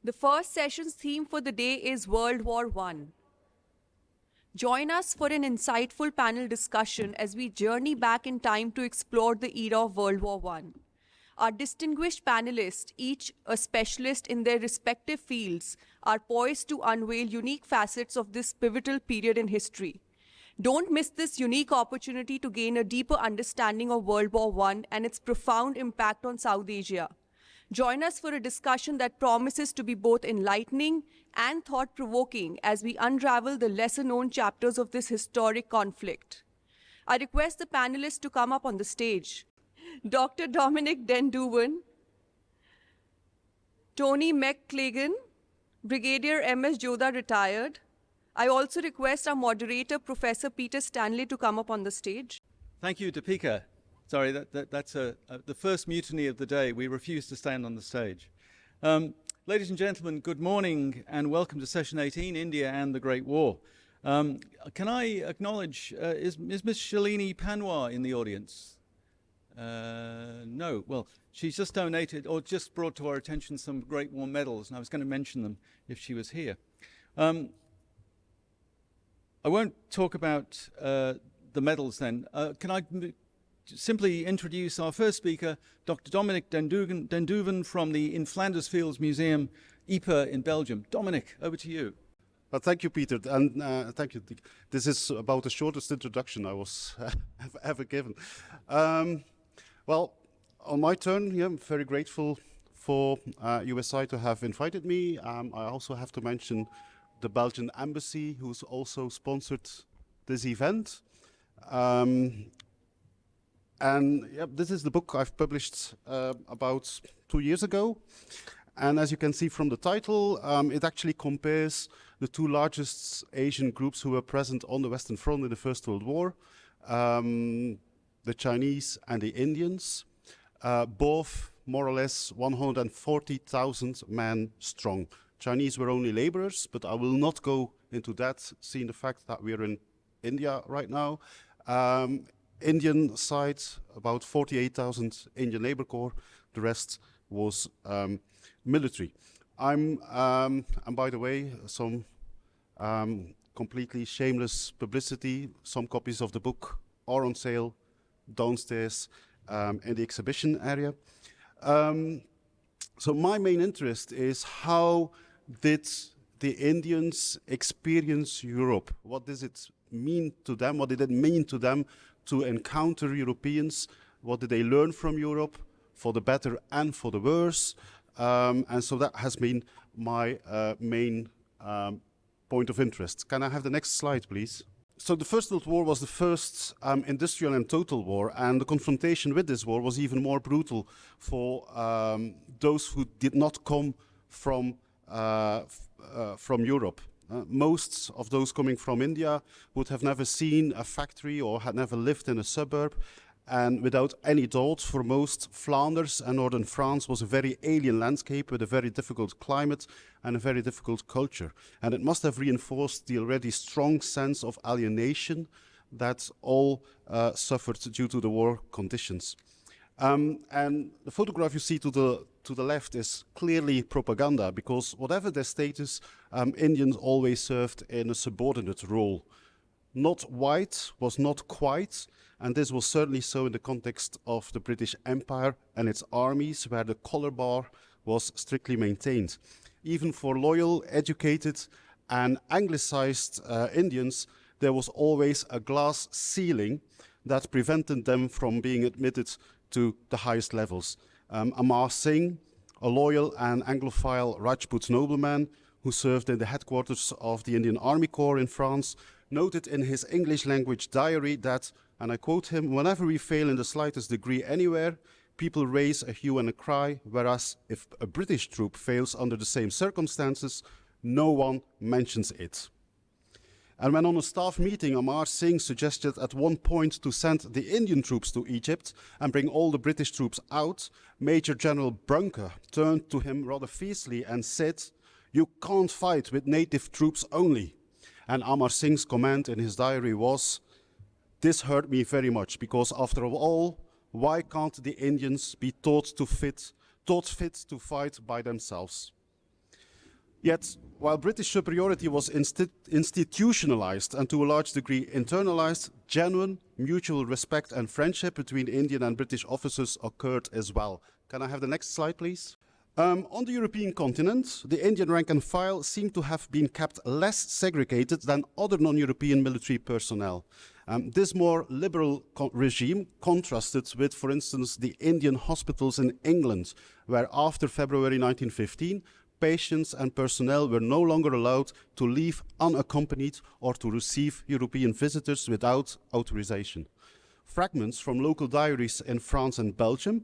The first session's theme for the day is World War I. Join us for an insightful panel discussion as we journey back in time to explore the era of World War I. Our distinguished panelists, each a specialist in their respective fields, are poised to unveil unique facets of this pivotal period in history. Don't miss this unique opportunity to gain a deeper understanding of World War I and its profound impact on South Asia. Join us for a discussion that promises to be both enlightening and thought-provoking as we unravel the lesser-known chapters of this historic conflict. I request the panelists to come up on the stage. Dr. Dominiek Dendooven, Tony McClenaghan, Brigadier MS Jodha retired. I also request our moderator, Professor Peter Stanley, to come up on the stage. Thank you, Deepika. Sorry, that's the first mutiny of the day. We refuse to stand on the stage. Ladies and gentlemen, good morning and welcome to Session 18, India and the Great War. Can I acknowledge, is Ms. Shalini Panwar in the audience? No. Well, she's just donated or just brought to our attention some Great War medals, and I was going to mention them if she was here. I won't talk about the medals then. Can I simply introduce our first speaker, Dr. Dominiek Dendooven from the In Flanders Fields Museum, Ypres in Belgium. Dominiek, over to you. Well, thank you, Peter, and thank you. This is about the shortest introduction I was ever given. Well, on my turn, I'm very grateful for USI to have invited me. I also have to mention the Belgian embassy, who's also sponsored this event. And yeah, this is the book I've published about 2 years ago. And as you can see from the title, it actually compares the two largest Asian groups who were present on the Western Front in the First World War, the Chinese and the Indians, both more or less 140,000 men strong. Chinese were only laborers, but I will not go into that, seeing the fact that we are in India right now. Indian side, about 48,000 Indian Labour Corps. The rest was military. And by the way, some completely shameless publicity. Some copies of the book are on sale downstairs in the exhibition area. So my main interest is how did the Indians experience Europe? What does it mean to them? What did it mean to them to encounter Europeans? What did they learn from Europe, for the better and for the worse? And so that has been my main point of interest. Can I have the next slide, please? So the First World War was the first industrial and total war, and the confrontation with this war was even more brutal for those who did not come from Europe. Most of those coming from India would have never seen a factory or had never lived in a suburb. And without any doubt, for most, Flanders and northern France was a very alien landscape with a very difficult climate and a very difficult culture. And it must have reinforced the already strong sense of alienation that all suffered due to the war conditions. And the photograph you see to the left is clearly propaganda, because whatever their status, Indians always served in a subordinate role. Not white was not quite, and this was certainly so in the context of the British Empire and its armies, where the color bar was strictly maintained. Even for loyal, educated and anglicized Indians, there was always a glass ceiling that prevented them from being admitted to the highest levels. Amar Singh, a loyal and Anglophile Rajput nobleman who served in the headquarters of the Indian Army Corps in France, noted in his English language diary that, and I quote him, "Whenever we fail in the slightest degree anywhere, people raise a hue and a cry, whereas if a British troop fails under the same circumstances, no one mentions it." And when on a staff meeting, Amar Singh suggested at one point to send the Indian troops to Egypt and bring all the British troops out, Major General Brunker turned to him rather fiercely and said, "You can't fight with native troops only." And Amar Singh's comment in his diary was, "This hurt me very much, because after all, why can't the Indians be taught fit to fight by themselves?" Yet, while British superiority was institutionalized and to a large degree internalized, genuine mutual respect and friendship between Indian and British officers occurred as well. Can I have the next slide, please? On the European continent, the Indian rank and file seem to have been kept less segregated than other non-European military personnel. This more liberal regime contrasted with, for instance, the Indian hospitals in England, where after February 1915, patients and personnel were no longer allowed to leave unaccompanied or to receive European visitors without authorization. Fragments from local diaries in France and Belgium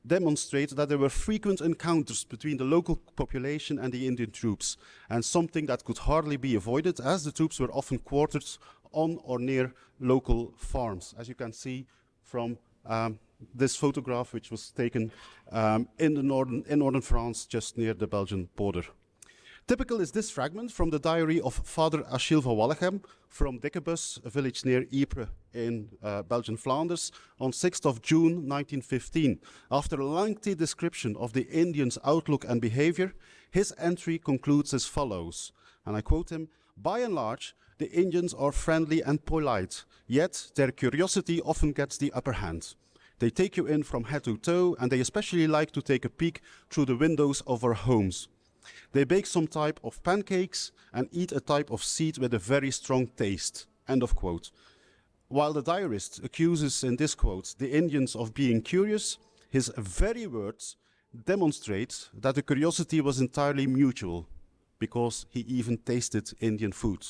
demonstrate that there were frequent encounters between the local population and the Indian troops, and something that could hardly be avoided as the troops were often quartered on or near local farms, as you can see from this photograph, which was taken in northern France, just near the Belgian border. Typical is this fragment from the diary of Father Achille van Wallichem from Dikkebus, a village near Ypres in Belgian Flanders, on 6th of June 1915. After a lengthy description of the Indians' outlook and behavior, his entry concludes as follows, and I quote him, "By and large, the Indians are friendly and polite, yet their curiosity often gets the upper hand. They take you in from head to toe, and they especially like to take a peek through the windows of our homes. They bake some type of pancakes and eat a type of seed with a very strong taste." End of quote. While the diarist accuses in this quote the Indians of being curious, his very words demonstrate that the curiosity was entirely mutual, because he even tasted Indian food.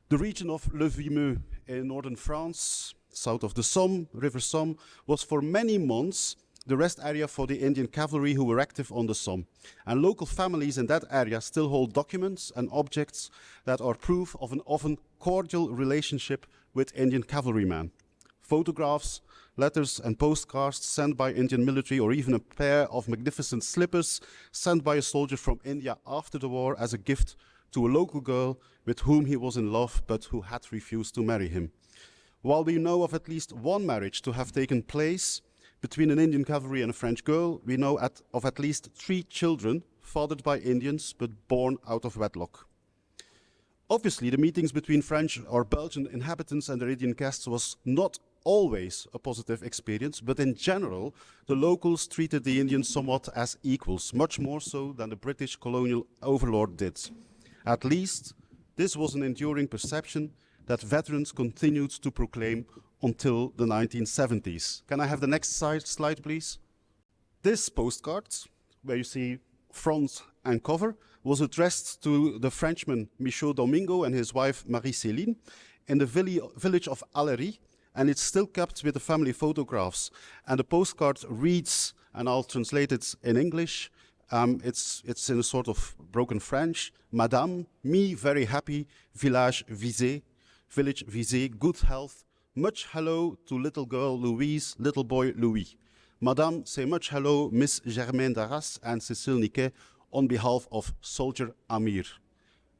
The region of Le Vimeux in northern France, south of the Somme, River Somme, was for many months the rest area for the Indian cavalry who were active on the Somme. And local families in that area still hold documents and objects that are proof of an often cordial relationship with Indian cavalrymen. Photographs, letters and postcards sent by Indian military, or even a pair of magnificent slippers sent by a soldier from India after the war as a gift to a local girl with whom he was in love but who had refused to marry him. While we know of at least one marriage to have taken place between an Indian cavalry and a French girl, we know of at least 3 children fathered by Indians but born out of wedlock. Obviously, the meetings between French or Belgian inhabitants and their Indian guests was not always a positive experience, but in general, the locals treated the Indians somewhat as equals, much more so than the British colonial overlord did. At least, this was an enduring perception that veterans continued to proclaim until the 1970s. Can I have the next slide, please? This postcard, where you see front and cover, was addressed to the Frenchman Michaud Domingo and his wife Marie-Céline in the village of Allery, and it's still kept with the family photographs. And the postcard reads, and I'll translate it in English, it's in a sort of broken French, "Madame, me very happy, village visé, good health. Much hello to little girl Louise, little boy Louis. Madame, say much hello Miss Germaine Darras and Cécile Niquet on behalf of Soldier Amir.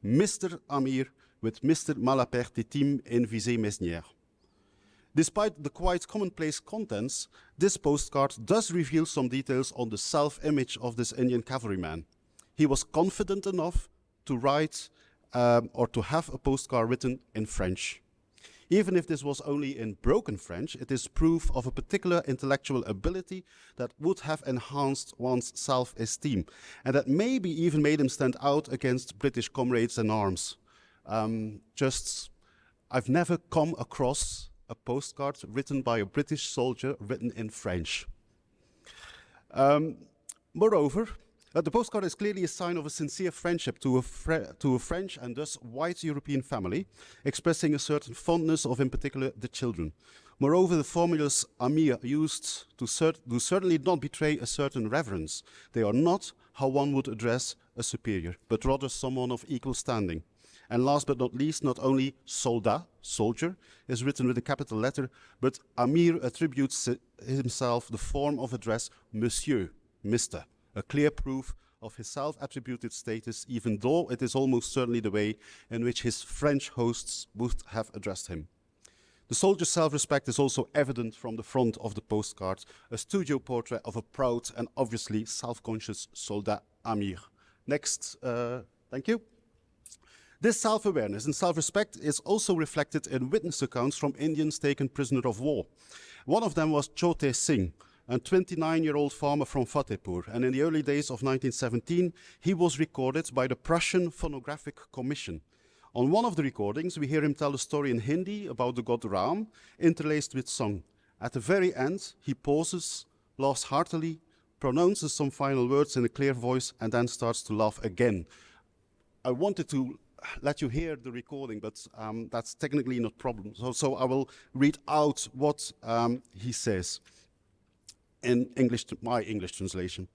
Mr. Amir with Mr. Malapert-Tetim in Visé-Mesnières." Despite the quite commonplace contents, this postcard does reveal some details on the self-image of this Indian cavalryman. He was confident enough to write or to have a postcard written in French. Even if this was only in broken French, it is proof of a particular intellectual ability that would have enhanced one's self-esteem, and that maybe even made him stand out against British comrades in arms. I've never come across a postcard written by a British soldier written in French. Moreover, the postcard is clearly a sign of a sincere friendship to a French and thus white European family, expressing a certain fondness of, in particular, the children. Moreover, the formulas Amir used do certainly not betray a certain reverence. They are not how one would address a superior, but rather someone of equal standing. And last but not least, not only soldat, soldier, is written with a capital letter, but Amir attributes himself the form of address Monsieur, Mr., a clear proof of his self-attributed status, even though it is almost certainly the way in which his French hosts would have addressed him. The soldier's self-respect is also evident from the front of the postcard, a studio portrait of a proud and obviously self-conscious soldat Amir. Next, thank you. This self-awareness and self-respect is also reflected in witness accounts from Indians taken prisoner of war. One of them was Jodha Singh, a 29-year-old farmer from Fatehpur, and in the early days of 1917, he was recorded by the Prussian Phonographic Commission. On one of the recordings, we hear him tell a story in Hindi about the god Ram, interlaced with song. At the very end, he pauses, laughs heartily, pronounces some final words in a clear voice, and then starts to laugh again. I wanted to let you hear the recording, but that's technically not a problem. So I will read out what he says in English, my English translation.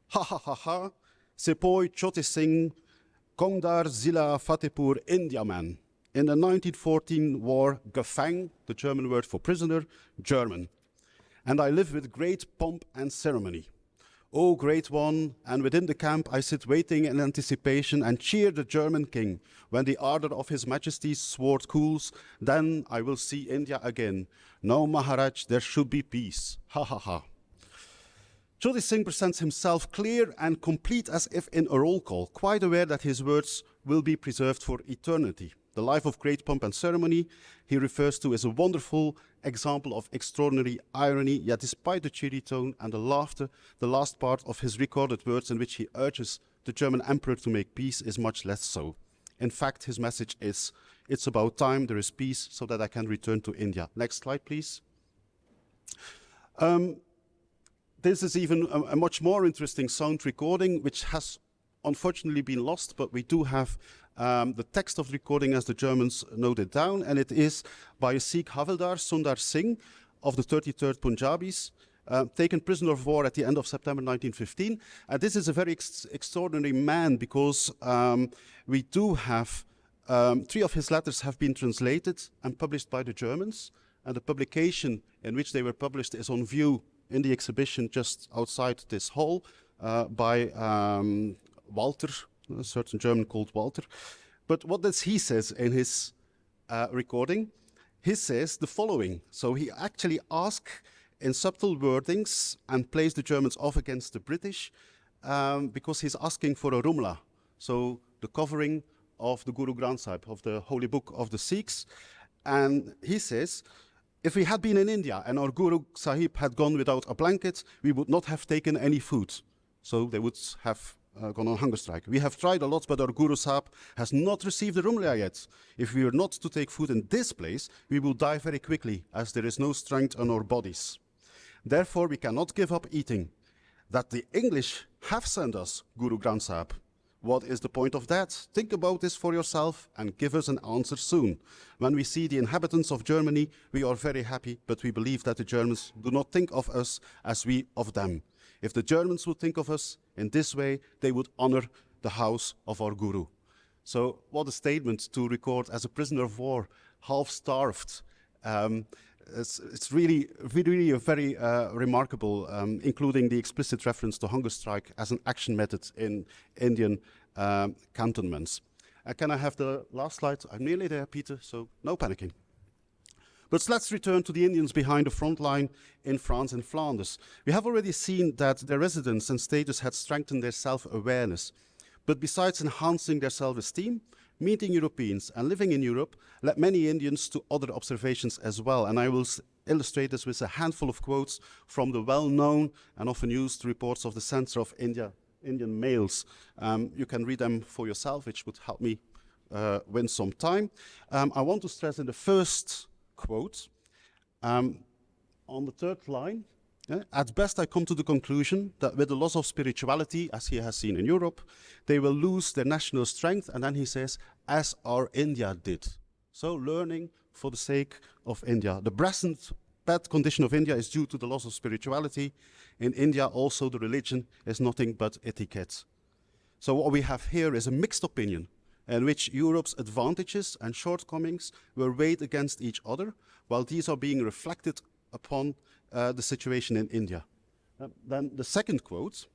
Ha ha ha ha, Sepoy Jodha Singh, Kongdar Zilla Fatehpur, India man. In the 1914 war, Gefang, the German word for prisoner, German. And I live with great pomp and ceremony. O great one, and within the camp I sit waiting in anticipation and cheer the German king. When the ardor of his majesty's sword cools, then I will see India again. No, Maharaj, there should be peace. Ha ha ha. Jodha Singh presents himself clear and complete as if in a roll call, quite aware that his words will be preserved for eternity. The life of great pomp and ceremony he refers to as a wonderful example of extraordinary irony, yet despite the cheery tone and the laughter, the last part of his recorded words in which he urges the German emperor to make peace is much less so. In fact, his message is, it's about time there is peace so that I can return to India. Next slide, please. This is even a much more interesting sound recording, which has unfortunately been lost, but we do have the text of the recording as the Germans noted down, and it is by a Sikh Havildar, Sundar Singh, of the 33rd Punjabis, taken prisoner of war at the end of September 1915. And this is a very extraordinary man because we do have 3 of his letters have been translated and published by the Germans, and the publication in which they were published is on view in the exhibition just outside this hall by Walter, a certain German called Walter. But what does he says in his recording? He says the following. So he actually asks in subtle wordings and plays the Germans off against the British because he's asking for a Rumla, so the covering of the Guru Granth Sahib, of the holy book of the Sikhs. And he says, if we had been in India and our Guru Sahib had gone without a blanket, we would not have taken any food. So they would have gone on hunger strike. We have tried a lot, but our Guru Sahib has not received the Rumla yet. If we were not to take food in this place, we will die very quickly, as there is no strength on our bodies. Therefore, we cannot give up eating. That the English have sent us Guru Granth Sahib. What is the point of that? Think about this for yourself and give us an answer soon. When we see the inhabitants of Germany, we are very happy, but we believe that the Germans do not think of us as we of them. If the Germans would think of us in this way, they would honor the house of our Guru. So what a statement to record as a prisoner of war, half starved. It's really a very remarkable, including the explicit reference to hunger strike as an action method in Indian cantonments. Can I have the last slide? I'm nearly there, Peter, so no panicking. But let's return to the Indians behind the front line in France and Flanders. We have already seen that their residence and status had strengthened their self-awareness. But besides enhancing their self-esteem, meeting Europeans and living in Europe led many Indians to other observations as well. And I will illustrate this with a handful of quotes from the well-known and often used reports of the Centre of Indian Males. You can read them for yourself, which would help me win some time. I want to stress in the first quote, on the third line, at best I come to the conclusion that with the loss of spirituality, as he has seen in Europe, they will lose their national strength, and then he says, as our India did. So learning for the sake of India. The present bad condition of India is due to the loss of spirituality. In India also the religion is nothing but etiquette. So what we have here is a mixed opinion in which Europe's advantages and shortcomings were weighed against each other, while these are being reflected upon the situation in India. Then the second quote,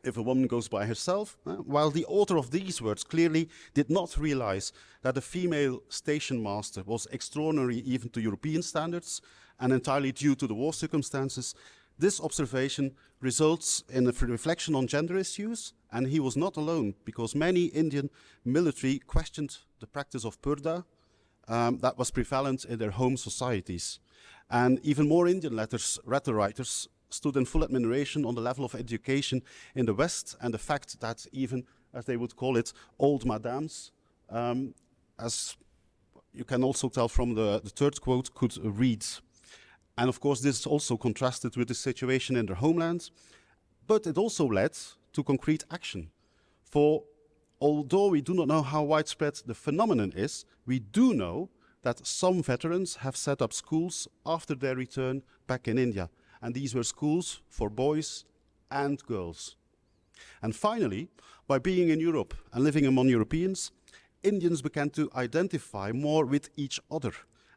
if a woman goes by herself, while the author of these words clearly did not realize that a female station master was extraordinary even to European standards and entirely due to the war circumstances, This observation results in a reflection on gender issues, and he was not alone, because many Indian military questioned the practice of purdah that was prevalent in their home societies. And even more Indian letter writers stood in full admiration on the level of education in the West, and the fact that even, as they would call it, old madams, as you can also tell from the third quote, could read. And of course, this also contrasted with the situation in their homeland, but it also led to concrete action. For although we do not know how widespread the phenomenon is, we do know that some veterans have set up schools after their return back in India. And these were schools for boys and girls. And finally, by being in Europe and living among Europeans, Indians began to identify more with each other,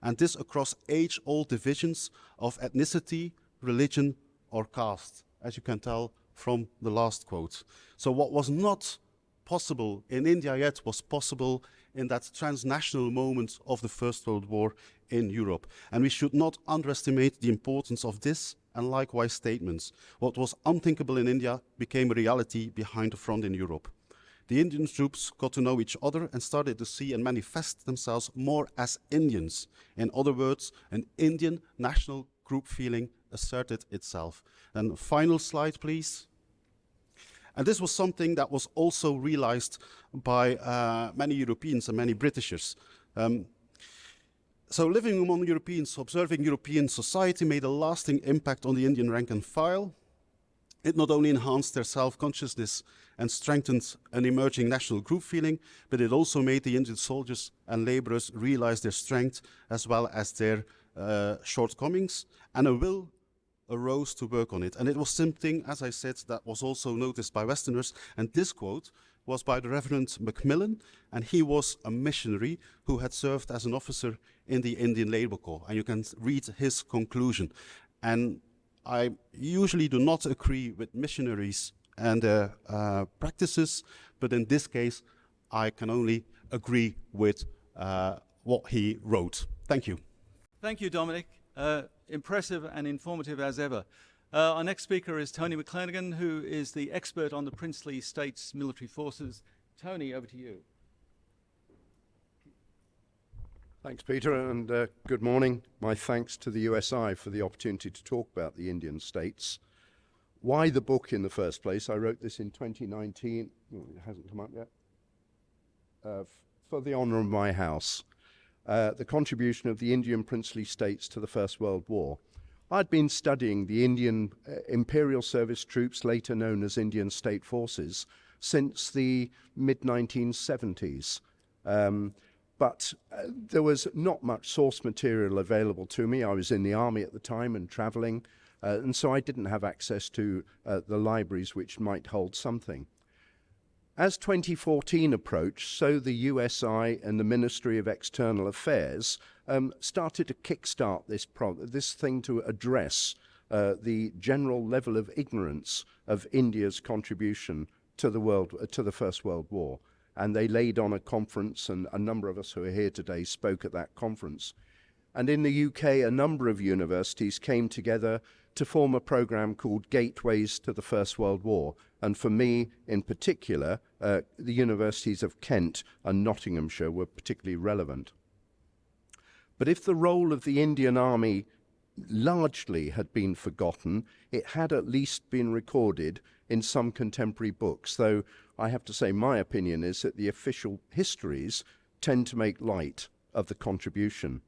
and this across age-old divisions of ethnicity, religion, or caste, as you can tell from the last quote. So what was not possible in India yet was possible in that transnational moment of the First World War in Europe. And we should not underestimate the importance of this and likewise statements. What was unthinkable in India became a reality behind the front in Europe. The Indian troops got to know each other and started to see and manifest themselves more as Indians. In other words, an Indian national group feeling asserted itself. And final slide, please. And this was something that was also realized by many Europeans and many Britishers. So living among Europeans, observing European society made a lasting impact on the Indian rank and file. It not only enhanced their self-consciousness and strengthened an emerging national group feeling, but it also made the Indian soldiers and laborers realize their strength as well as their shortcomings, and a will arose to work on it. And it was something, as I said, that was also noticed by Westerners. And this quote was by the Reverend McClenaghan, and he was a missionary who had served as an officer in the Indian Labour Corps. And you can read his conclusion. And I usually do not agree with missionaries and their practices, but in this case, I can only agree with what he wrote. Thank you. Thank you, Dominic. Impressive and informative as ever. Our next speaker is Tony McClenaghan, who is the expert on the princely states' military forces. Tony, over to you. Thanks, Peter, and good morning. My thanks to the USI for the opportunity to talk about the Indian states. Why the book in the first place? I wrote this in 2019. Oh, it hasn't come up yet. For the honour of my house. The contribution of the Indian princely states to the First World War. I'd been studying the Indian Imperial Service Troops, later known as Indian State Forces, since the mid-1970s. But there was not much source material available to me. I was in the army at the time and travelling, and so I didn't have access to the libraries which might hold something. As 2014 approached, so the USI and the Ministry of External Affairs started to kickstart this thing to address the general level of ignorance of India's contribution to the First World War. And they laid on a conference, and a number of us who are here today spoke at that conference. And in the UK, a number of universities came together to form a program called Gateways to the First World War. And for me, in particular, the universities of Kent and Nottinghamshire were particularly relevant. But if the role of the Indian Army largely had been forgotten, it had at least been recorded in some contemporary books, though I have to say my opinion is that the official histories tend to make light of the contribution.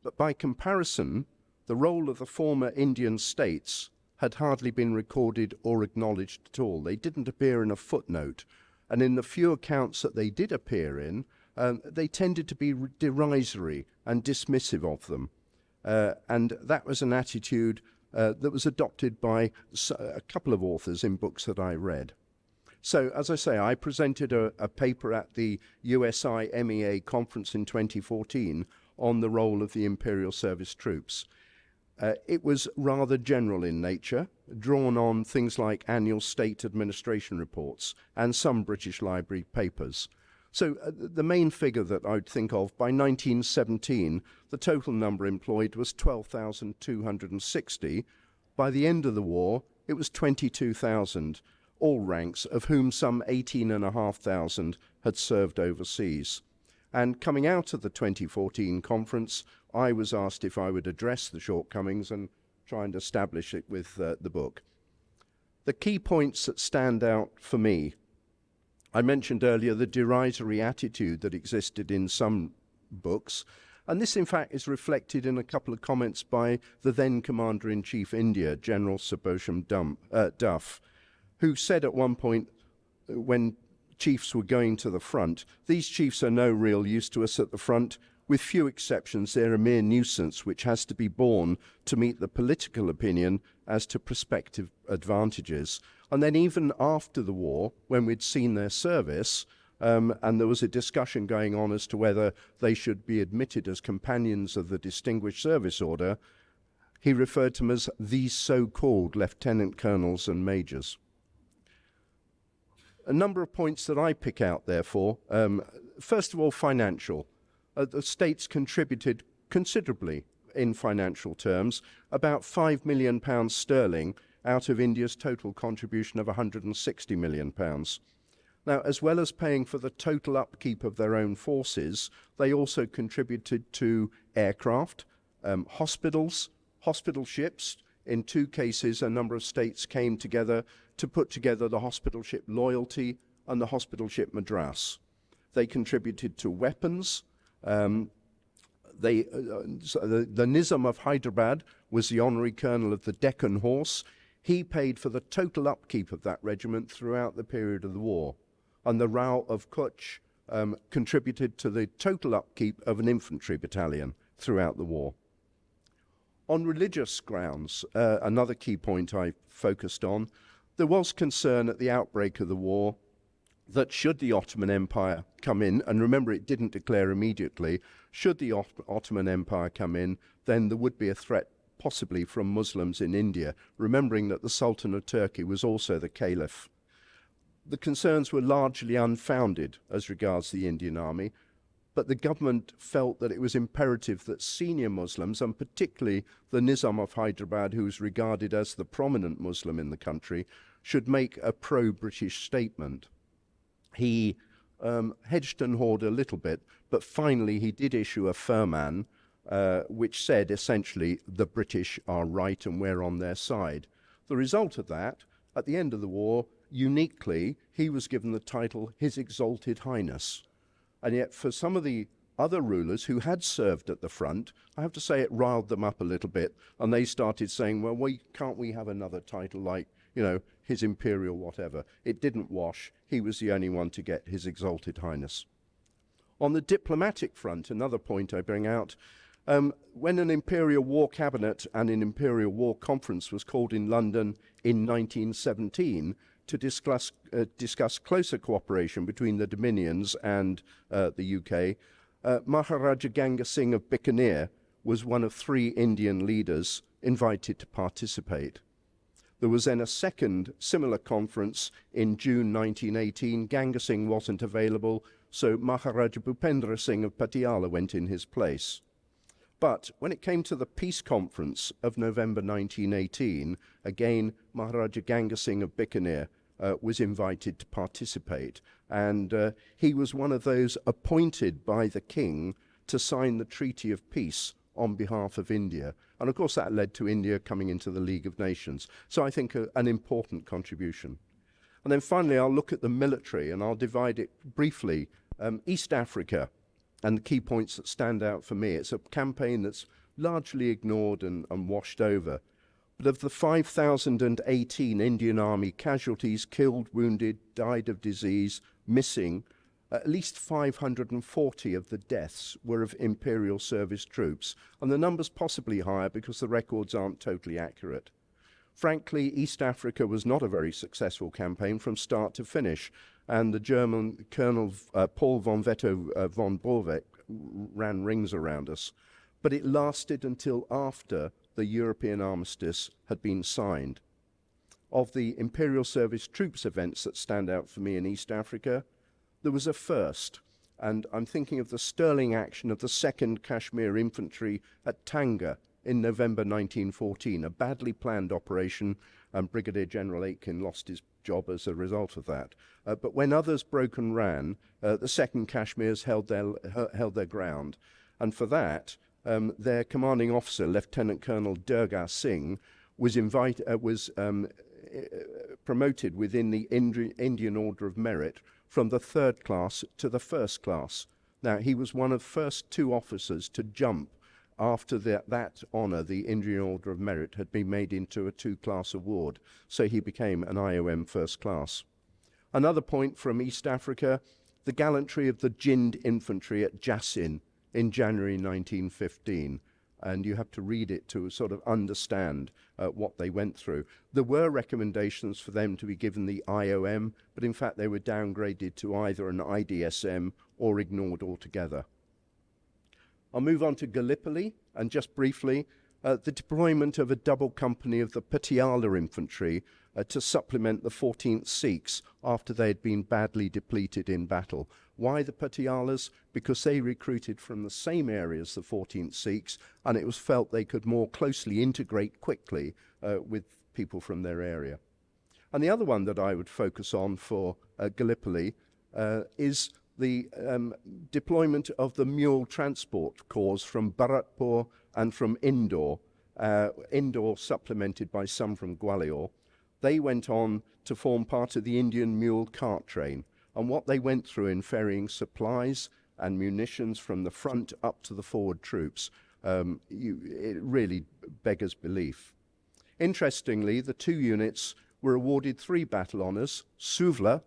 But by comparison, the role of the former Indian states had hardly been recorded or acknowledged at all. They didn't appear in a footnote, and in the few accounts that they did appear in, they tended to be derisory and dismissive of them. And that was an attitude that was adopted by a couple of authors in books that I read. So, as I say, I presented a paper at the USI MEA conference in 2014 on the role of the Imperial Service Troops. It was rather general in nature, drawn on things like annual state administration reports and some British Library papers. So the main figure that I would think of, by 1917, the total number employed was 12,260, By the end of the war, it was 22,000, all ranks, of whom some 18,500 had served overseas. And coming out of the 2014 conference, I was asked if I would address the shortcomings and try and establish it with the book. The key points that stand out for me: I mentioned earlier the derisory attitude that existed in some books, and this in fact is reflected in a couple of comments by the then Commander-in-Chief India, General Subosham Duff, who said at one point when chiefs were going to the front, "These chiefs are no real use to us at the front. With few exceptions, they're a mere nuisance which has to be borne to meet the political opinion as to prospective advantages." And then even after the war, when we'd seen their service, and there was a discussion going on as to whether they should be admitted as companions of the Distinguished Service Order, he referred to them as these so-called lieutenant colonels and majors. A number of points that I pick out, therefore. First of all, financial. The states contributed considerably in financial terms, about £5 million sterling out of India's total contribution of £160 million. Now, as well as paying for the total upkeep of their own forces, they also contributed to aircraft, hospitals, hospital ships. In two cases, a number of states came together to put together the hospital ship Loyalty and the hospital ship Madras. They contributed to weapons. The Nizam of Hyderabad was the honorary colonel of the Deccan Horse. He paid for the total upkeep of that regiment throughout the period of the war. And the Rao of Kutch contributed to the total upkeep of an infantry battalion throughout the war. On religious grounds, another key point I focused on, there was concern at the outbreak of the war that should the Ottoman Empire come in, and remember it didn't declare immediately, should the Ottoman Empire come in, then there would be a threat possibly from Muslims in India, remembering that the Sultan of Turkey was also the Caliph. The concerns were largely unfounded as regards the Indian army, but the government felt that it was imperative that senior Muslims, and particularly the Nizam of Hyderabad, who was regarded as the prominent Muslim in the country, should make a pro-British statement. He hedged and hawed a little bit, but finally he did issue a firman which said essentially the British are right and we're on their side. The result of that, at the end of the war, uniquely, he was given the title His Exalted Highness. And yet for some of the other rulers who had served at the front, I have to say it riled them up a little bit, and they started saying, well, can't we have another title like, His Imperial whatever? It didn't wash. He was the only one to get His Exalted Highness. On the diplomatic front, another point I bring out, when an Imperial War Cabinet and an Imperial War Conference was called in London in 1917 to discuss closer cooperation between the Dominions and the UK, Maharaja Ganga Singh of Bikaner was one of 3 Indian leaders invited to participate. There was then a second similar conference in June 1918. Ganga Singh wasn't available, so Maharaja Bhupendra Singh of Patiala went in his place. But when it came to the peace conference of November 1918, again, Maharaja Ganga Singh of Bikaner was invited to participate. And he was one of those appointed by the king to sign the Treaty of Peace on behalf of India. And of course that led to India coming into the League of Nations. So I think an important contribution. And then finally I'll look at the military, and I'll divide it briefly. East Africa, and the key points that stand out for me. It's a campaign that's largely ignored and washed over. But of the 5,018 Indian Army casualties, killed, wounded, died of disease, missing, at least 540 of the deaths were of Imperial Service troops, and the number's possibly higher because the records aren't totally accurate. Frankly, East Africa was not a very successful campaign from start to finish, and the German Colonel Paul von Vetto von Borbeck ran rings around us. But it lasted until after the European armistice had been signed. Of the Imperial Service Troops events that stand out for me in East Africa, there was a first, and I'm thinking of the sterling action of the 2nd Kashmir Infantry at Tanga in November 1914, a badly planned operation, and Brigadier General Aitken lost his job as a result of that. But when others broke and ran, the 2nd Kashmirs held their ground. And for that, their commanding officer, Lieutenant Colonel Durga Singh, was promoted within the Indian Order of Merit from the 3rd class to the 1st class. Now, he was one of the first 2 officers to jump after that honour, the Indian Order of Merit, had been made into a 2-class award. So he became an IOM 1st class. Another point from East Africa, the gallantry of the Jind infantry at Jassin in January 1915. And you have to read it to sort of understand what they went through. There were recommendations for them to be given the IOM, but in fact they were downgraded to either an IDSM or ignored altogether. I'll move on to Gallipoli, and just briefly, the deployment of a double company of the Patiala infantry to supplement the 14th Sikhs after they had been badly depleted in battle. Why the Patialas? Because they recruited from the same area as the 14th Sikhs, and it was felt they could more closely integrate quickly with people from their area. And the other one that I would focus on for Gallipoli is the deployment of the mule transport corps from Bharatpur and from Indore, Indore supplemented by some from Gwalior. They went on to form part of the Indian mule cart train, and what they went through in ferrying supplies and munitions from the front up to the forward troops, it really beggars belief. Interestingly, the 2 units were awarded 3 battle honours: Suvla,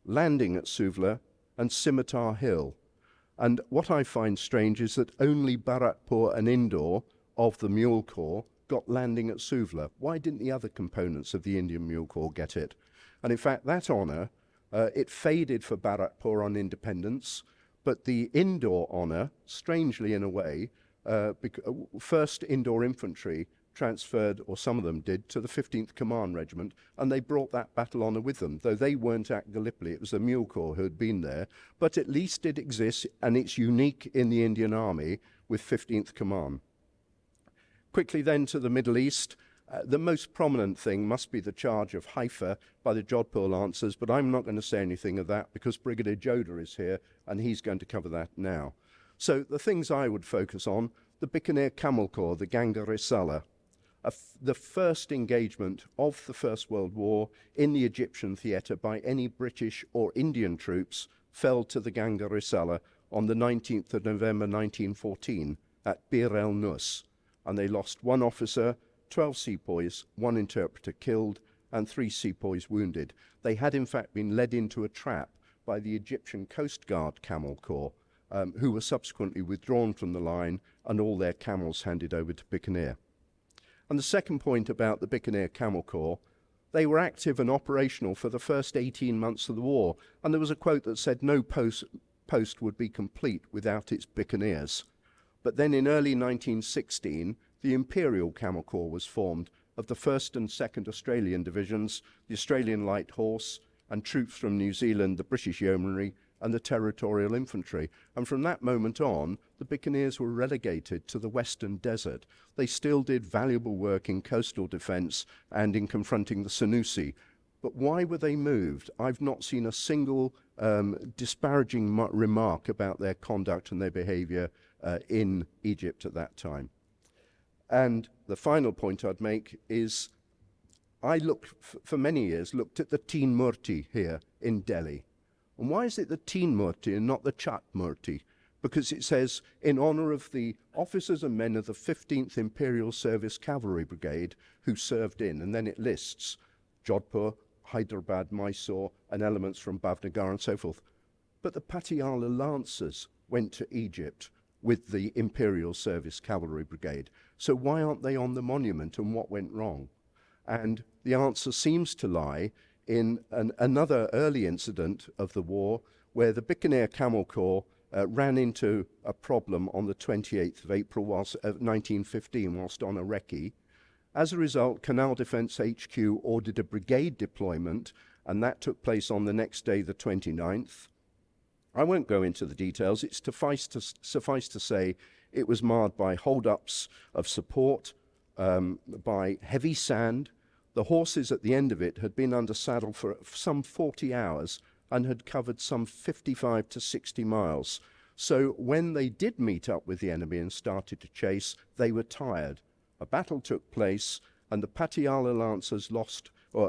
landing at Suvla, and Scimitar Hill. And what I find strange is that only Bharatpur and Indore of the Mule Corps got landing at Suvla. Why didn't the other components of the Indian Mule Corps get it? And in fact, that honour, it faded for Bharatpur on independence, but the Indore honour, strangely in a way, first Indore infantry transferred, or some of them did, to the 15th Command Regiment, and they brought that battle honour with them. Though they weren't at Gallipoli, it was the Mule Corps who had been there, but at least it exists, and it's unique in the Indian Army with 15th Command. Quickly then to the Middle East. The most prominent thing must be the charge of Haifa by the Jodhpur Lancers, but I'm not going to say anything of that because Brigadier Jodha is here, and he's going to cover that now. So the things I would focus on: the Bikaner Camel Corps, the Ganga Risala, the first engagement of the First World War in the Egyptian theatre by any British or Indian troops, fell to the Ganga Risala on the 19th of November 1914 at Bir el Nus, and they lost 1 officer, 12 sepoys, 1 interpreter killed, and 3 sepoys wounded. They had in fact been led into a trap by the Egyptian Coast Guard Camel Corps, who were subsequently withdrawn from the line and all their camels handed over to Bikaner. And the second point about the Bikaner Camel Corps, they were active and operational for the first 18 months of the war, and there was a quote that said no post would be complete without its Bikaneers. But then in early 1916, the Imperial Camel Corps was formed of the 1st and 2nd Australian Divisions, the Australian Light Horse, and troops from New Zealand, the British Yeomanry, and the Territorial Infantry. And from that moment on, the Bikaneers were relegated to the Western Desert. They still did valuable work in coastal defence and in confronting the Senussi. But why were they moved? I've not seen a single disparaging remark about their conduct and their behaviour in Egypt at that time. And the final point I'd make is I for many years looked at the Teen Murti here in Delhi. And why is it the Teen Murti and not the Chat Murti? Because it says, in honour of the officers and men of the 15th Imperial Service Cavalry Brigade who served in, and then it lists Jodhpur, Hyderabad, Mysore, and elements from Bhavnagar and so forth. But the Patiala Lancers went to Egypt with the Imperial Service Cavalry Brigade. So why aren't they on the monument, and what went wrong? And the answer seems to lie in another early incident of the war where the Bikaner Camel Corps ran into a problem on the 28th of April 1915 whilst on a recce. As a result, Canal Defence HQ ordered a brigade deployment, and that took place on the next day, the 29th. I won't go into the details. It's suffice to say It was marred by hold-ups of support, by heavy sand. The horses at the end of it had been under saddle for some 40 hours and had covered some 55 to 60 miles. So when they did meet up with the enemy and started to chase, they were tired. A battle took place, and the Patiala Lancers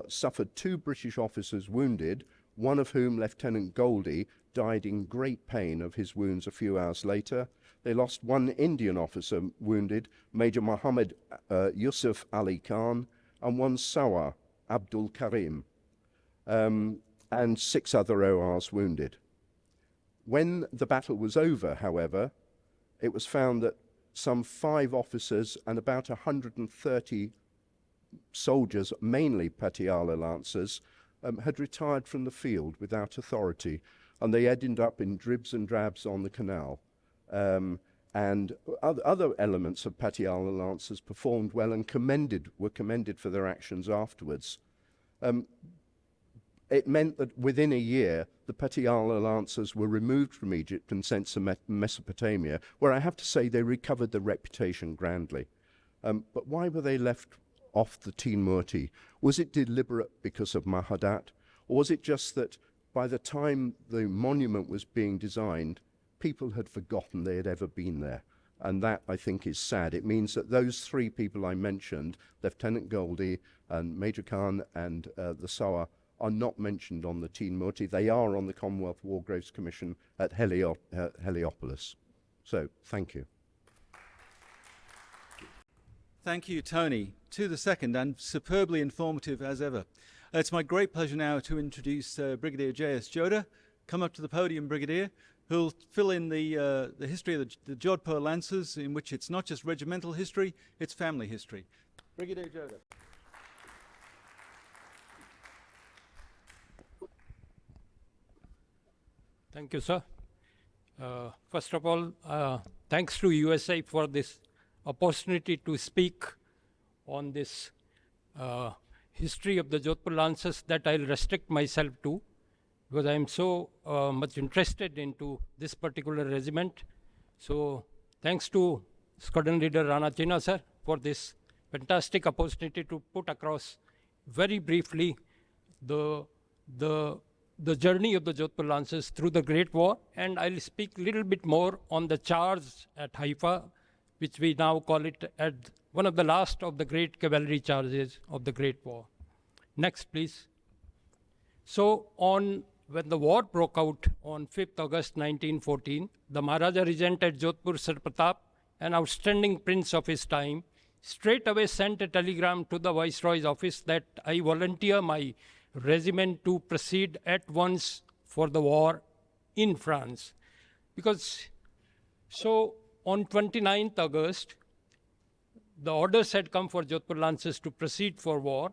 suffered 2 British officers wounded, one of whom, Lieutenant Goldie, died in great pain of his wounds a few hours later. They lost 1 Indian officer wounded, Major Muhammad Yusuf Ali Khan, and 1 Sawar, Abdul Karim, and 6 other ORs wounded. When the battle was over, however, it was found that some 5 officers and about 130 soldiers, mainly Patiala Lancers, had retired from the field without authority, and they ended up in dribs and drabs on the canal. And other elements of Patiala Lancers performed well and were commended for their actions afterwards. It meant that within a year, the Patiala Lancers were removed from Egypt and sent to Mesopotamia, where I have to say they recovered their reputation grandly. But why were they left off the Timurti? Was it deliberate because of Mahadat? Or was it just that by the time the monument was being designed, people had forgotten they had ever been there? And that, I think, is sad. It means that those 3 people I mentioned, Lieutenant Goldie and Major Khan and the Sawar, are not mentioned on the Timurti. They are on the Commonwealth War Graves Commission at Heliopolis. So, thank you. Thank you, Tony. To the second, and superbly informative as ever. It's my great pleasure now to introduce Brigadier J.S. Jodha. Come up to the podium, Brigadier, who'll fill in the history of the Jodhpur Lancers, in which it's not just regimental history, it's family history. Brigadier Jodha. Thank you, sir. First of all, thanks to USA for this opportunity to speak on this history of the Jodhpur Lancers that I'll restrict myself to, because I am so much interested into this particular regiment. So thanks to Squadron Leader Rana China, sir, for this fantastic opportunity to put across very briefly the journey of the Jodhpur Lancers through the Great War, and I'll speak a little bit more on the charge at Haifa, which we now call it at one of the last of the great cavalry charges of the Great War. Next, please. So when the war broke out on 5th August 1914, the Maharaja Regent at Jodhpur, Sir Pratap, an outstanding prince of his time, straight away sent a telegram to the Viceroy's office that I volunteer my regiment to proceed at once for the war in France. So on 29th August, the orders had come for Jodhpur Lancers to proceed for war.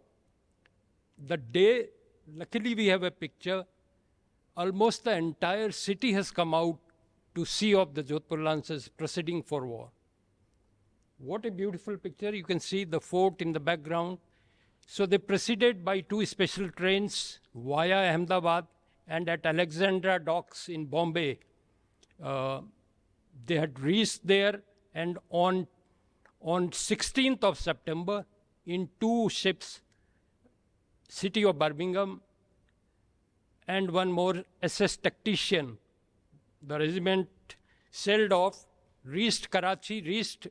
The day, luckily we have a picture, almost the entire city has come out to see of the Jodhpur Lancers proceeding for war. What a beautiful picture. You can see the fort in the background. So they proceeded by 2 special trains via Ahmedabad, and at Alexandra docks in Bombay, they had reached there, and on 16th of September, in 2 ships, City of Birmingham and 1 more SS Tactician, the regiment sailed off, reached Karachi, reached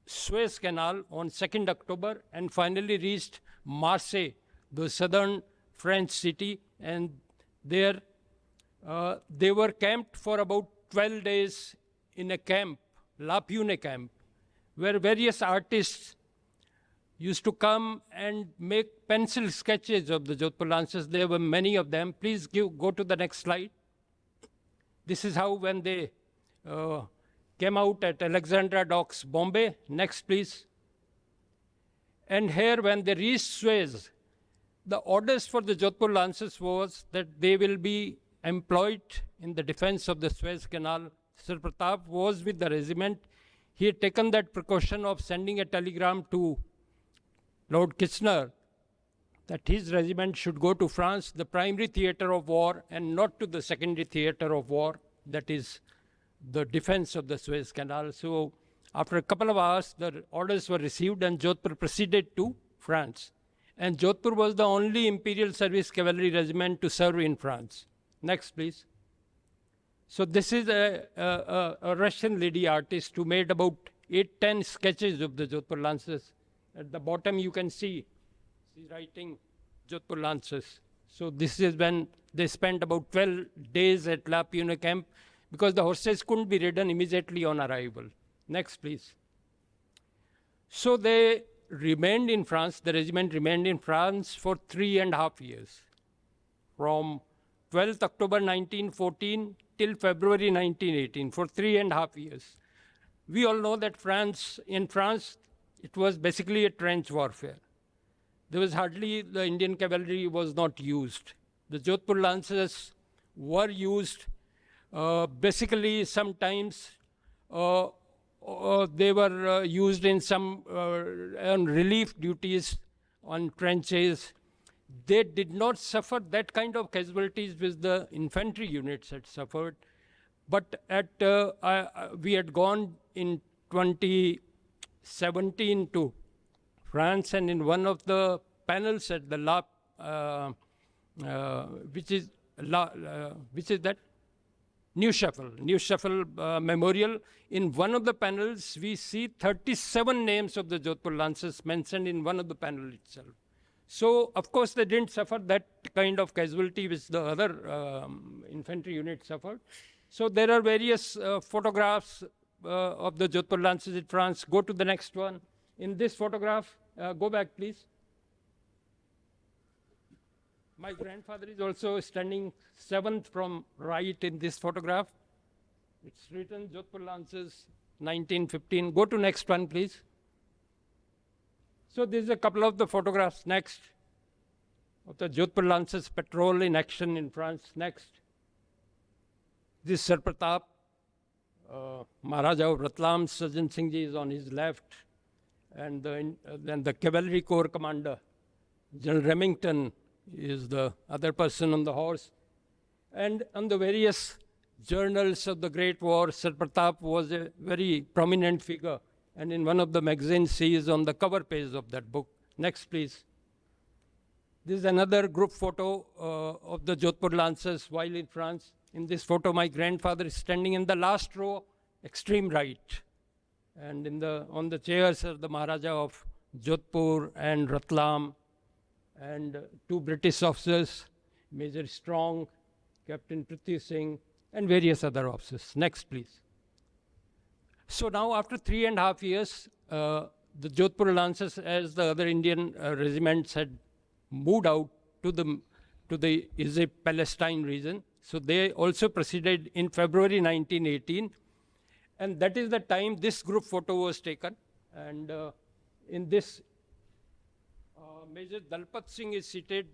Suez Canal on 2nd October, and finally reached Marseille, the southern French city, and there they were camped for about 12 days in a camp, La Pune camp, where various artists used to come and make pencil sketches of the Jodhpur Lancers. There were many of them. Please go to the next slide. This is how when they came out at Alexandra Docks, Bombay. Next, please. And here, when they reached Suez, the orders for the Jodhpur Lancers was that they will be employed in the defense of the Suez Canal. Sir Pratap was with the regiment. He had taken that precaution of sending a telegram to Lord Kitchener that his regiment should go to France, the primary theatre of war, and not to the secondary theatre of war, that is the defense of the Suez Canal. So after a couple of hours, the orders were received and Jodhpur proceeded to France. And Jodhpur was the only Imperial Service Cavalry Regiment to serve in France. Next, please. So this is a Russian lady artist who made about 8-10 sketches of the Jodhpur Lancers. At the bottom you can see, she's writing Jodhpur Lancers. So this is when they spent about 12 days at La Pune camp because the horses couldn't be ridden immediately on arrival. Next, please. So they remained in France, the regiment remained in France for 3.5 years. From 12th October 1914 till February 1918, for 3.5 years. We all know that in France, it was basically a trench warfare. There was hardly, the Indian cavalry was not used. The Jodhpur Lancers were used basically sometimes they were used in some on relief duties on trenches. They did not suffer that kind of casualties which the infantry units had suffered. But we had gone in 2017 to France, and in one of the panels at the which is that? Neuchâtel Memorial. In one of the panels, we see 37 names of the Jodhpur Lancers mentioned in one of the panel itself. So, of course, they didn't suffer that kind of casualty which the other infantry units suffered. So, there are various photographs of the Jodhpur Lancers in France. Go to the next one. In this photograph, go back, please. My grandfather is also standing 7th from right in this photograph. It's written Jodhpur Lancers 1915. Go to next one, please. So this is a couple of the photographs next of the Jodhpur Lancers patrol in action in France. Next. This Sir Pratap, Maharaja of Ratlam, Sajan Singh Ji is on his left, and then the cavalry corps commander, General Remington, is the other person on the horse. And on the various journals of the Great War, Sir Pratap was a very prominent figure. And in one of the magazines, he is on the cover page of that book. Next, please. This is another group photo of the Jodhpur Lancers while in France. In this photo, my grandfather is standing in the last row, extreme right. And on the chairs are the Maharaja of Jodhpur and Ratlam, and 2 British officers, Major Strong, Captain Prithvi Singh, and various other officers. Next, please. So now, after 3.5 years, the Jodhpur Lancers, as the other Indian regiments, had moved out to the Egypt-Palestine region. So they also proceeded in February 1918. And that is the time this group photo was taken. And in this, Major Dalpat Singh is seated,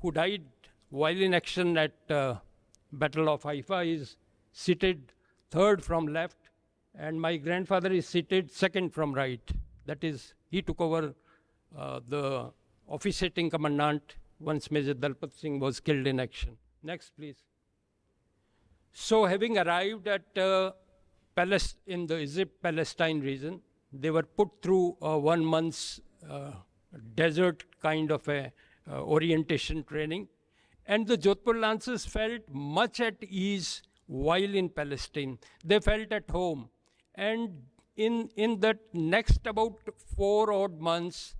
who died while in action at Battle of Haifa, is seated 3rd from left, and my grandfather is seated 2nd from right. That is, he took over the officiating commandant once Major Dalpat Singh was killed in action. Next, please. So, having arrived at in the Egypt-Palestine region, they were put through 1 month's desert kind of a orientation training, and the Jodhpur Lancers felt much at ease while in Palestine. They felt at home, and in that next about 4 odd months,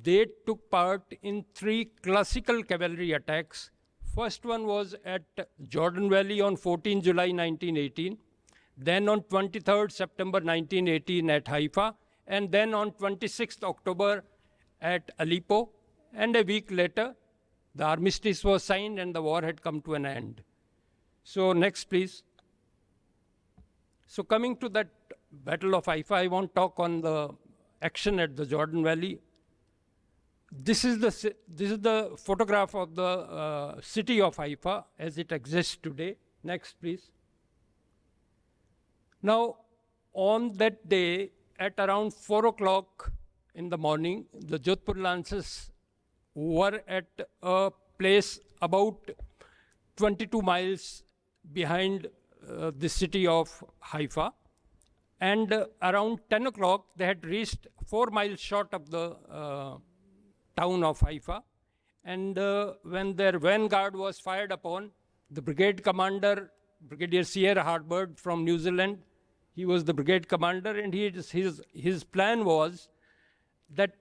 they took part in 3 classical cavalry attacks. First one was at Jordan Valley on 14 July 1918, then on 23rd September 1918 at Haifa, and then on 26th October at Aleppo, and a week later, the armistice was signed and the war had come to an end. So next, please. So coming to that Battle of Haifa, I want to talk on the action at the Jordan Valley. This is the photograph of the city of Haifa as it exists today. Next, please. Now, on that day, at around 4 o'clock in the morning, the Jodhpur Lancers were at a place about 22 miles behind the city of Haifa. And around 10 o'clock, they had reached 4 miles short of the town of Haifa. And when their vanguard was fired upon, the brigade commander, Brigadier Sierra Harbord from New Zealand, he was the brigade commander, and his plan was that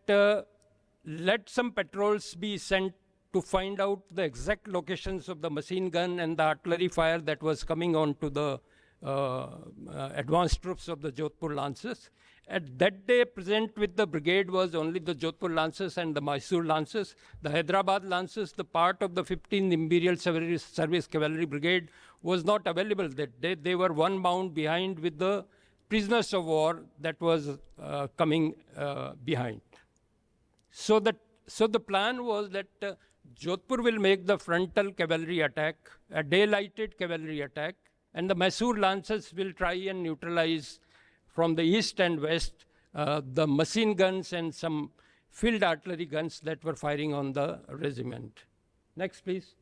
let some patrols be sent to find out the exact locations of the machine gun and the artillery fire that was coming on to the advanced troops of the Jodhpur Lancers. At that day, present with the brigade was only the Jodhpur Lancers and the Mysore Lancers. The Hyderabad Lancers, the part of the 15th Imperial Service Cavalry Brigade, was not available that day. They were one mount behind with the prisoners of war that was coming behind. So the plan was that Jodhpur will make the frontal cavalry attack, a daylighted cavalry attack, and the Mysore Lancers will try and neutralize from the east and west the machine guns and some field artillery guns that were firing on the regiment. Next, please.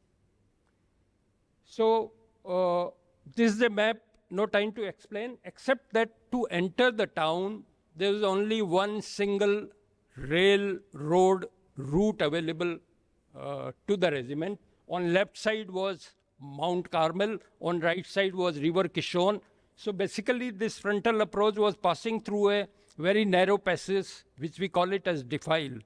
So this is the map, no time to explain, except that to enter the town, there was only one single railroad route available to the regiment. On left side was Mount Carmel, on right side was River Kishon. So basically this frontal approach was passing through a very narrow passage, which we call it as defile.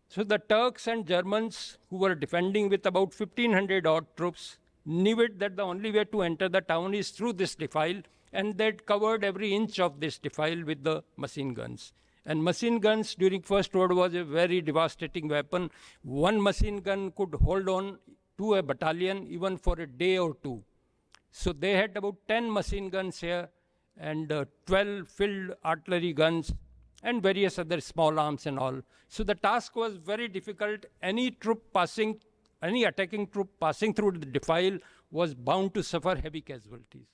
So the Turks and Germans, who were defending with about 1,500 odd troops, knew it that the only way to enter the town is through this defile, and they covered every inch of this defile with the machine guns. And machine guns during First World War was a very devastating weapon. One machine gun could hold on to a battalion even for a day or two. So they had about 10 machine guns here and 12 field artillery guns and various other small arms and all. So the task was very difficult. Any attacking troop passing through the defile was bound to suffer heavy casualties.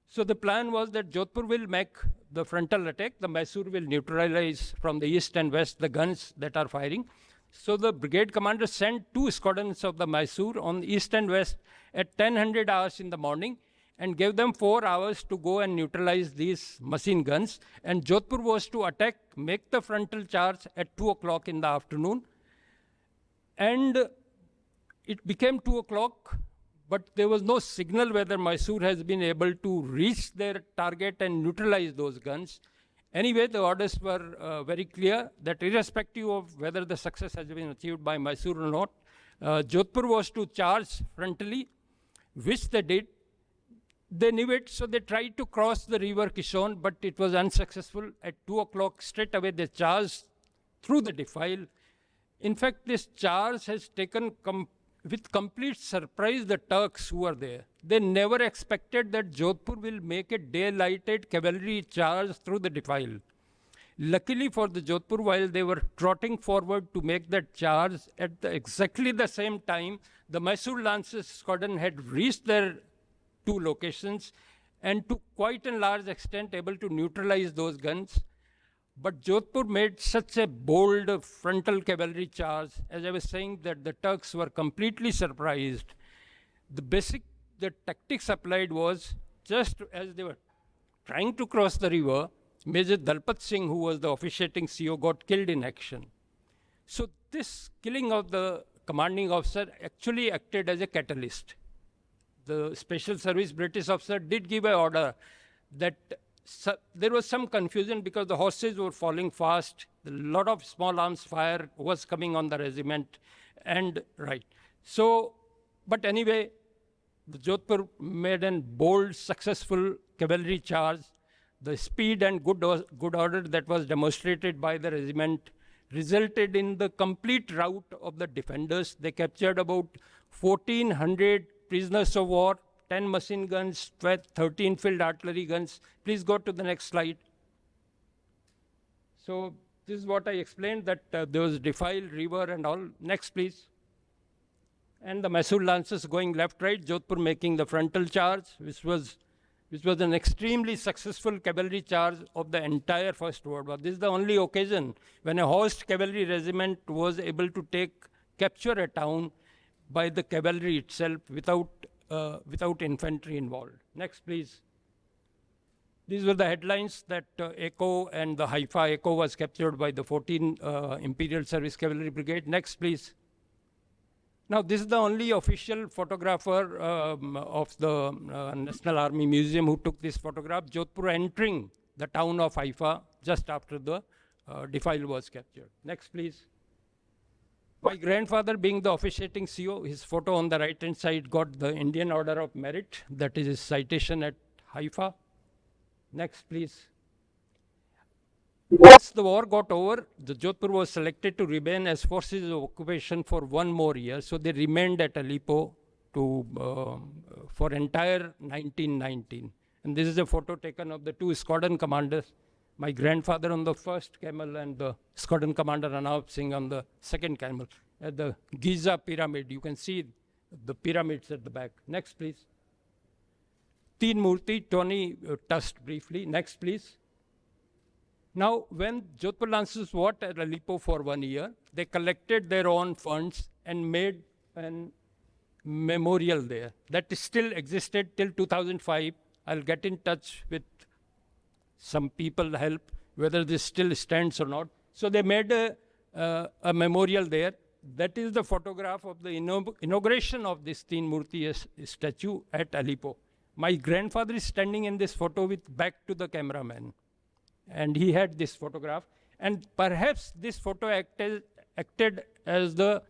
So the plan was that Jodhpur will make the frontal attack. The Mysore will neutralize from the east and west the guns that are firing. So the brigade commander sent 2 squadrons of the Mysore on the east and west at 10:00 hours in the morning and gave them 4 hours to go and neutralize these machine guns. And Jodhpur was to attack, make the frontal charge at 2 o'clock in the afternoon. And it became 2 o'clock, but there was no signal whether Mysore has been able to reach their target and neutralize those guns. Anyway, the orders were very clear that irrespective of whether the success has been achieved by Mysore or not, Jodhpur was to charge frontally, which they did. They knew it, so they tried to cross the river Kishon, but it was unsuccessful. At 2 o'clock, straight away, they charged through the defile. In fact, this charge has taken with complete surprise the Turks who were there. They never expected that Jodhpur will make a daylighted cavalry charge through the defile. Luckily for the Jodhpur, while they were trotting forward to make that charge, at exactly the same time, the Mysore Lancers squadron had reached their 2 locations and to quite a large extent able to neutralize those guns. But Jodhpur made such a bold frontal cavalry charge, as I was saying, that the Turks were completely surprised. The tactics applied was, just as they were trying to cross the river, Major Dalpat Singh, who was the officiating CO, got killed in action. So this killing of the commanding officer actually acted as a catalyst. The Special Service British officer did give an order that there was some confusion because the horses were falling fast. A lot of small arms fire was coming on the regiment. And So, but anyway, the Jodhpur made a bold, successful cavalry charge. The speed and good order that was demonstrated by the regiment resulted in the complete rout of the defenders. They captured about 1,400 prisoners of war, 10 machine guns, 13 field artillery guns. Please go to the next slide. So this is what I explained, that there was defile, river and all. Next, please. And the Mysore Lancers going left, right, Jodhpur making the frontal charge, which was an extremely successful cavalry charge of the entire First World War. This is the only occasion when a host cavalry regiment was able to capture a town by the cavalry itself without without infantry involved. Next, please. These were the headlines that Echo and the Haifa Echo was captured by the 14 Imperial Service Cavalry Brigade. Next, please. Now, this is the only official photographer of the National Army Museum who took this photograph. Jodhpur entering the town of Haifa just after the defile was captured. Next, please. My grandfather, being the officiating CO, his photo on the right-hand side got the Indian Order of Merit. That is his citation at Haifa. Next, please. Once the war got over, the Jodhpur was selected to remain as forces of occupation for 1 more year. So they remained at Aleppo for entire 1919. And this is a photo taken of the 2 squadron commanders. My grandfather on the first camel and the squadron commander Ranab Singh on the second camel. At the Giza pyramid, you can see the pyramids at the back. Next, please. Teen Murti, Tony touched briefly. Next, please. Now, when Jodhpur Lancers fought at Aleppo for 1 year, they collected their own funds and made a memorial there. That still existed till 2005. I'll get in touch with some people help whether this still stands or not. So they made a memorial there. That is the photograph of the inauguration of this Teen Murti statue at Aleppo. My grandfather is standing in this photo with back to the cameraman. And he had this photograph. And perhaps this photo acted as the,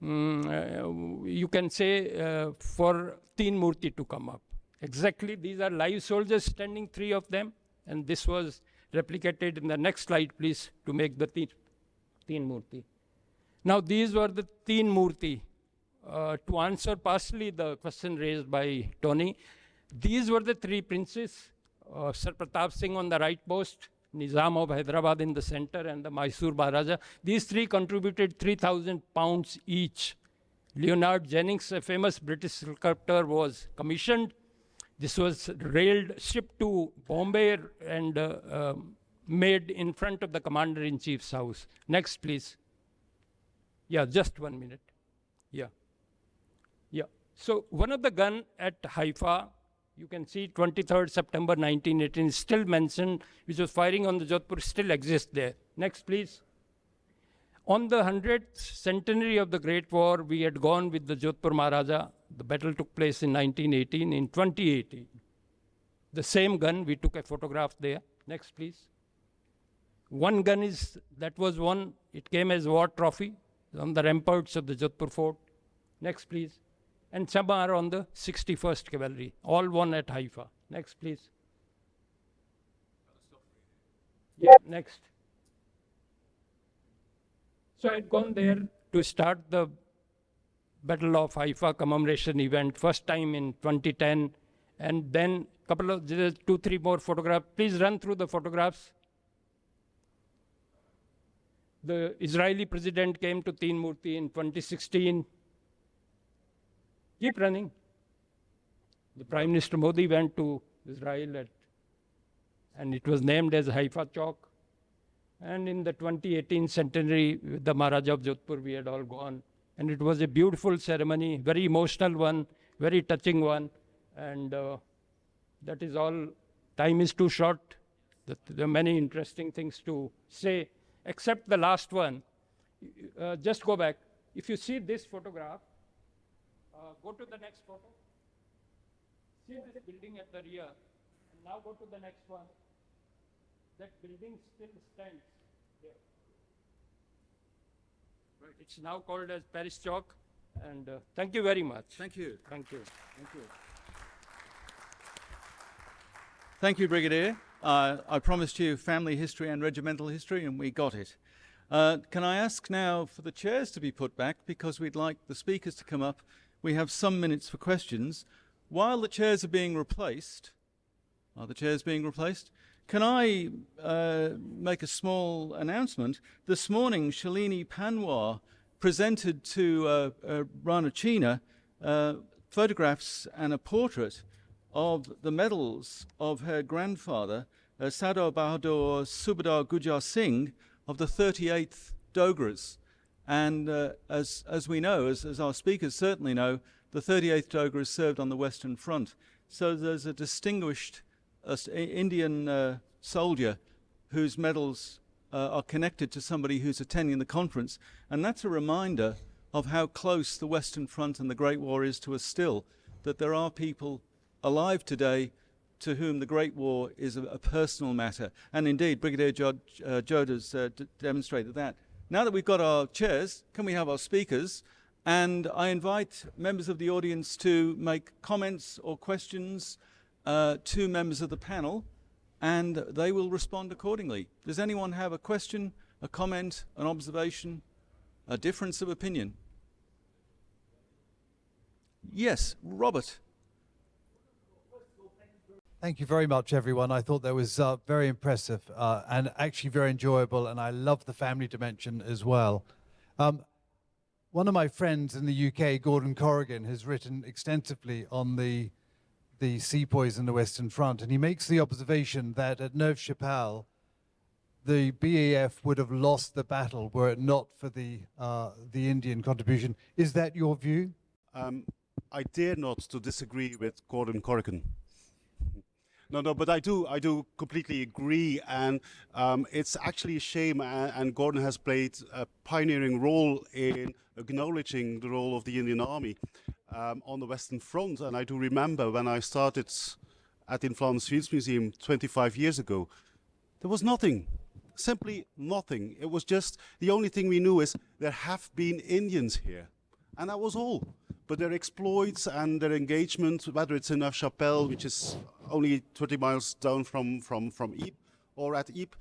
you can say, for Teen Murti to come up. Exactly, these are live soldiers standing, 3 of them. And this was replicated in the next slide, please, to make the Teen Murti. Now, these were the Teen Murti. To answer partially the question raised by Tony, these were the 3 princes. Sir Pratap Singh on the right post, Nizam of Hyderabad in the center, and the Mysore Maharaja. These 3 contributed 3,000 pounds each. Leonard Jennings, a famous British sculptor, was commissioned. This was shipped to Bombay and made in front of the Commander-in-Chief's house. Next, please. Yeah, just 1 minute. Yeah. So one of the gun at Haifa, you can see 23rd September 1918 is still mentioned, which was firing on the Jodhpur, still exists there. Next, please. On the 100th centenary of the Great War, we had gone with the Jodhpur Maharaja. The battle took place in 1918. In 2018, the same gun, we took a photograph there. Next, please. One gun that was won. It came as war trophy on the ramparts of the Jodhpur fort. Next, please. And some are on the 61st Cavalry, all won at Haifa. Next, please. Yeah, next. So I had gone there to start the Battle of Haifa commemoration event, first time in 2010, and then couple of 2-3 more photographs. Please run through the photographs. The Israeli president came to Teen Murti in 2016. Keep running. The Prime Minister Modi went to Israel and it was named as Haifa Chowk. And in the 2018 centenary, with the Maharaja of Jodhpur, we had all gone. And it was a beautiful ceremony, very emotional one, very touching one. And that is all. Time is too short. There are many interesting things to say, except the last one. Just go back. If you see this photograph, go to the next photo. See this building at the rear. And now go to the next one. That building still stands there. Right. It's now called as Paris Chowk. And thank you very much. Thank you. Thank you. Thank you. Thank you, Brigadier. I promised you family history and regimental history, and we got it. Can I ask now for the chairs to be put back, because we'd like the speakers to come up. We have some minutes for questions. While the chairs are being replaced, are the chairs being replaced? Can I make a small announcement? This morning, Shalini Panwar presented to Rana China photographs and a portrait of the medals of her grandfather, Sardar Bahadur Subadar Gujar Singh of the 38th Dogras. And as we know, as our speakers certainly know, the 38th Dogra is served on the Western Front. So there's a distinguished Indian soldier whose medals are connected to somebody who's attending the conference. And that's a reminder of how close the Western Front and the Great War is to us still, that there are people alive today to whom the Great War is a personal matter. And indeed, Brigadier Jodha's demonstrated that. Now that we've got our chairs, can we have our speakers? And I invite members of the audience to make comments or questions to members of the panel, and they will respond accordingly. Does anyone have a question, a comment, an observation, a difference of opinion? Yes, Robert. Thank you very much, everyone. I thought that was very impressive and actually very enjoyable, and I love the family dimension as well. One of my friends in the UK, Gordon Corrigan, has written extensively on the sepoys in the Western Front, and he makes the observation that at Neuve-Chapelle, the BAF would have lost the battle were it not for the Indian contribution. Is that your view? I dare not to disagree with Gordon Corrigan. No, but I do completely agree, and it's actually a shame, and Gordon has played a pioneering role in acknowledging the role of the Indian Army on the Western Front. And I do remember when I started at the Flanders Fields Museum 25 years ago, there was nothing, simply nothing. It was just, the only thing we knew is there have been Indians here, and that was all. But their exploits and their engagement, whether it's in Neuve-Chapelle, which is only 20 miles down from Ypres, or at Ypres,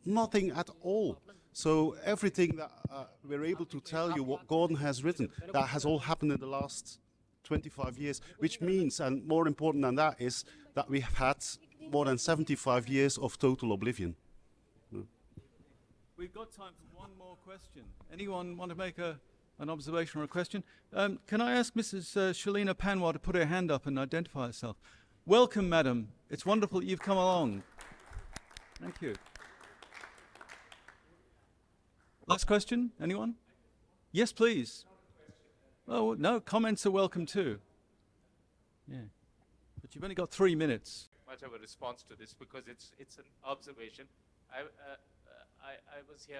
nothing at all. So everything that we're able to tell you what Gordon has written, that has all happened in the last 25 years, which means, and more important than that, is that we have had more than 75 years of total oblivion. We've got time for one more question. Anyone want to make an observation or a question? Can I ask Mrs. Shalina Panwar to put her hand up and identify herself? Welcome, madam. It's wonderful that you've come along. Thank you. Last question, anyone? Yes, please. Oh, no, comments are welcome too. Yeah, but you've only got 3 minutes. Much of a response to this because it's an observation. I was here,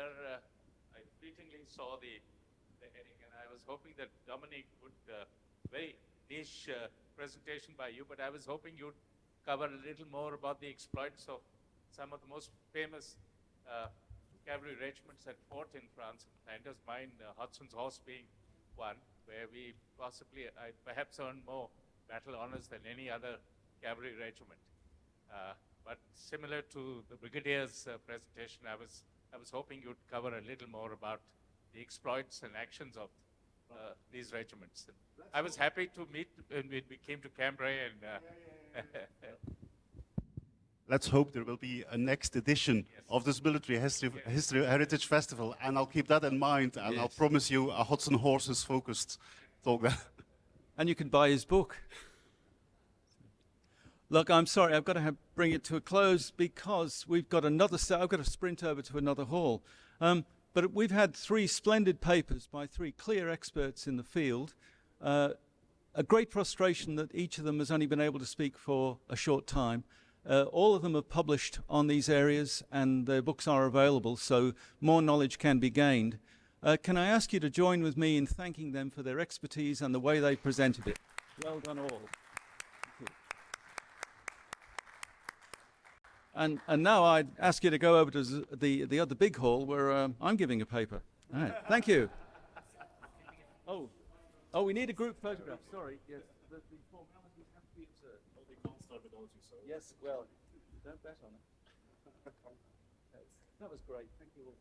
I fleetingly saw the heading, and I was hoping that Dominiek would, very niche presentation by you, but I was hoping you'd cover a little more about the exploits of some of the most famous cavalry regiments that fought in France, Flanders, mine, Hudson's Horse being one, where we possibly, perhaps earned more battle honors than any other cavalry regiment. But similar to the Brigadier's presentation, I was hoping you'd cover a little more about the exploits and actions of these regiments. I was happy to meet when we came to Cambrai, and Let's hope there will be a next edition of this Military History Heritage Festival, and I'll keep that in mind, and I'll promise you a Hudson Horses focused talk there. And you can buy his book. Look, I'm sorry, I've got to bring it to a close because we've got another I've got to sprint over to another hall. But we've had 3 splendid papers by 3 clear experts in the field. A great frustration that each of them has only been able to speak for a short time. All of them have published on these areas and their books are available, so more knowledge can be gained. Can I ask you to join with me in thanking them for their expertise and the way they presented it? Well done all. Thank you. And now I'd ask you to go over to the other big hall where I'm giving a paper. All right, thank you. Oh, we need a group photograph, sorry. Yes, the formalities have to be observed. Well, they can't start without you, so. Yes, well, don't bet on it. That was great, thank you all.